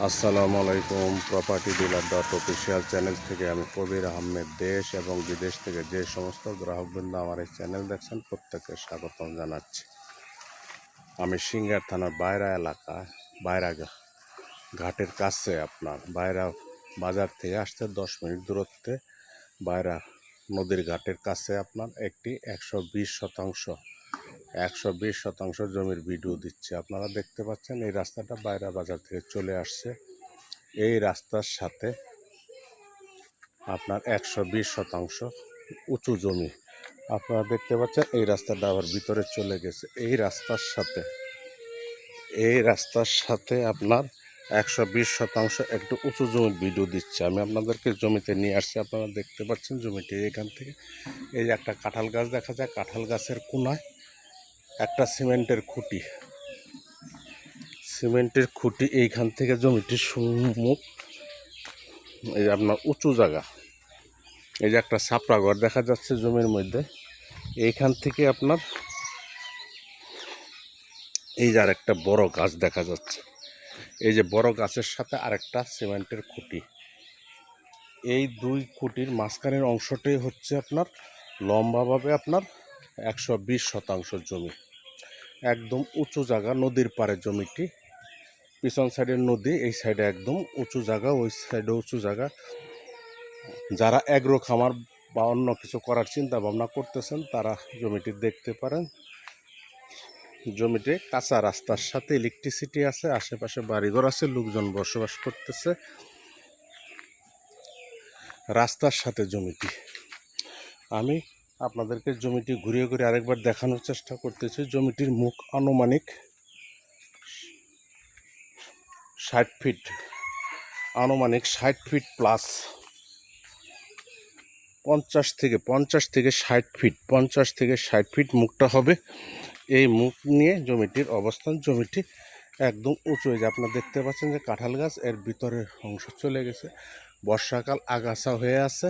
আসসালামু আলাইকুম। Property dealer dot official channel থেকে আমি কবির আহমেদ দেশ এবং বিদেশ থেকে যে সমস্ত গ্রাহকবৃন্দ আমার এই চ্যানেল দেখছেন প্রত্যেককে স্বাগতম জানাচ্ছি। আমি সিঙ্গার থানার বাইরা এলাকা, বাইরা ঘাটের কাছে, আপনার বাইরা বাজার থেকে আসতে 10 মিনিট দূরত্বে বাইরা নদীর ঘাটের কাছে আপনার একটি 120 শতাংশ জমির ভিডিও দিচ্ছে। আপনারা দেখতে পাচ্ছেন এই রাস্তাটা বাইরা বাজার থেকে চলে আসছে। এই রাস্তার সাথে আপনার 120 শতাংশ উঁচু জমি আপনারা দেখতে পাচ্ছেন। এই রাস্তাটা আবার ভিতরে চলে গেছে। এই রাস্তার সাথে আপনার 120 শতাংশ একটু উঁচু জমির ভিডিও দিচ্ছে। আমি আপনাদেরকে জমিতে নিয়ে আসছি। আপনারা দেখতে পাচ্ছেন জমিটি এখান থেকে এই যে একটা কাঁঠাল গাছ দেখা যায়, কাঁঠাল গাছের কোনায় একটা সিমেন্টের খুঁটি এইখান থেকে জমিটির সম্মুখ এই যে আপনার উঁচু জায়গা, এই যে একটা ছাপড়া ঘর দেখা যাচ্ছে জমির মধ্যে। এইখান থেকে আপনার এই যে আরেকটা বড় গাছ দেখা যাচ্ছে, এই যে বড় গাছের সাথে আরেকটা সিমেন্টের খুঁটি। এই দুই খুঁটির মাঝখানের অংশটাই হচ্ছে আপনার লম্বাভাবে আপনার 120 শতাংশ জমি। একদম উঁচু জায়গা, নদীর পাড়ে জমিটি। পিছন সাইডে নদী, এই সাইডে একদম উঁচু জায়গা, ওই সাইডে উঁচু জায়গা। যারা অ্যাগ্রো খামার বা অন্য কিছু করার চিন্তা ভাবনা করতেছেন তারা জমিটি দেখতে পারেন। জমিতে কাঁচা রাস্তার সাথে ইলেকট্রিসিটি আছে, আশেপাশে বাড়িঘর আছে, লোকজন বসবাস করতেছে। রাস্তার সাথে জমিটি। আমি আপনাদেরকে জমিটি ঘুরিয়ে ঘুরিয়ে আরেকবার দেখানোর চেষ্টা করতেছি। জমিটির মুখ আনুমানিক 60 ফিট, আনুমানিক 60 ফিট প্লাস, 50 থেকে 60 ফিট মুখটা হবে। এই মুখ নিয়ে জমিটির অবস্থান। জমিটি একদম উঁচু, হয়ে যায় আপনারা দেখতে পাচ্ছেন যে কাঁঠাল গাছ এর ভিতরের অংশ চলে গেছে, বর্ষাকাল আগাছা হয়ে আছে।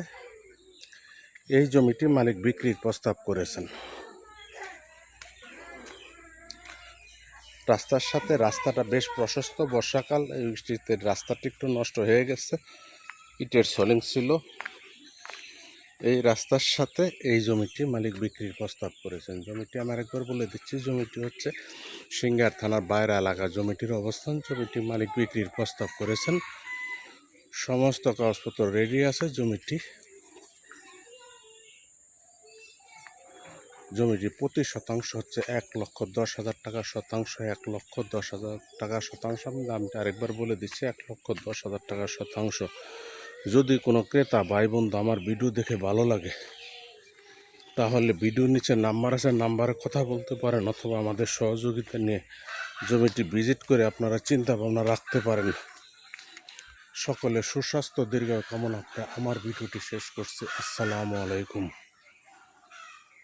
এই জমিটি মালিক বিক্রির প্রস্তাব করেছেন। রাস্তার সাথে রাস্তাটা বেশ প্রশস্ত। বর্ষাকাল এই বৃষ্টিতে রাস্তাটি একটু নষ্ট হয়ে গেছে, ইটের সলিং ছিল। এই রাস্তার সাথে এই জমিটি মালিক বিক্রির প্রস্তাব করেছেন। জমিটি আমি আরেকবার বলে দিচ্ছি, জমিটি হচ্ছে সিঙ্গার থানার বাইরা এলাকা জমিটির অবস্থান। জমিটি মালিক বিক্রির প্রস্তাব করেছেন, সমস্ত কাগজপত্র রেডি আছে। জমিটি প্রতি শতাংশ হচ্ছে 1,10,000 টাকা শতাংশ। 1,10,000 টাকা শতাংশ। আমি দামটা আরেকবার বলে দিচ্ছি, 1,10,000 টাকা শতাংশ। যদি কোনো ক্রেতা ভাই বন্ধু আমার ভিডিও দেখে ভালো লাগে তাহলে ভিডিওর নিচে নাম্বার আছে, নাম্বারে কথা বলতে পারেন, অথবা আমাদের সহযোগিতা নিয়ে জমিটি ভিজিট করে আপনারা চিন্তা ভাবনা রাখতে পারেন। সকলে সুস্বাস্থ্য দীর্ঘায়ু কামনা করে আমার ভিডিওটি শেষ করছি। আসসালামু আলাইকুম।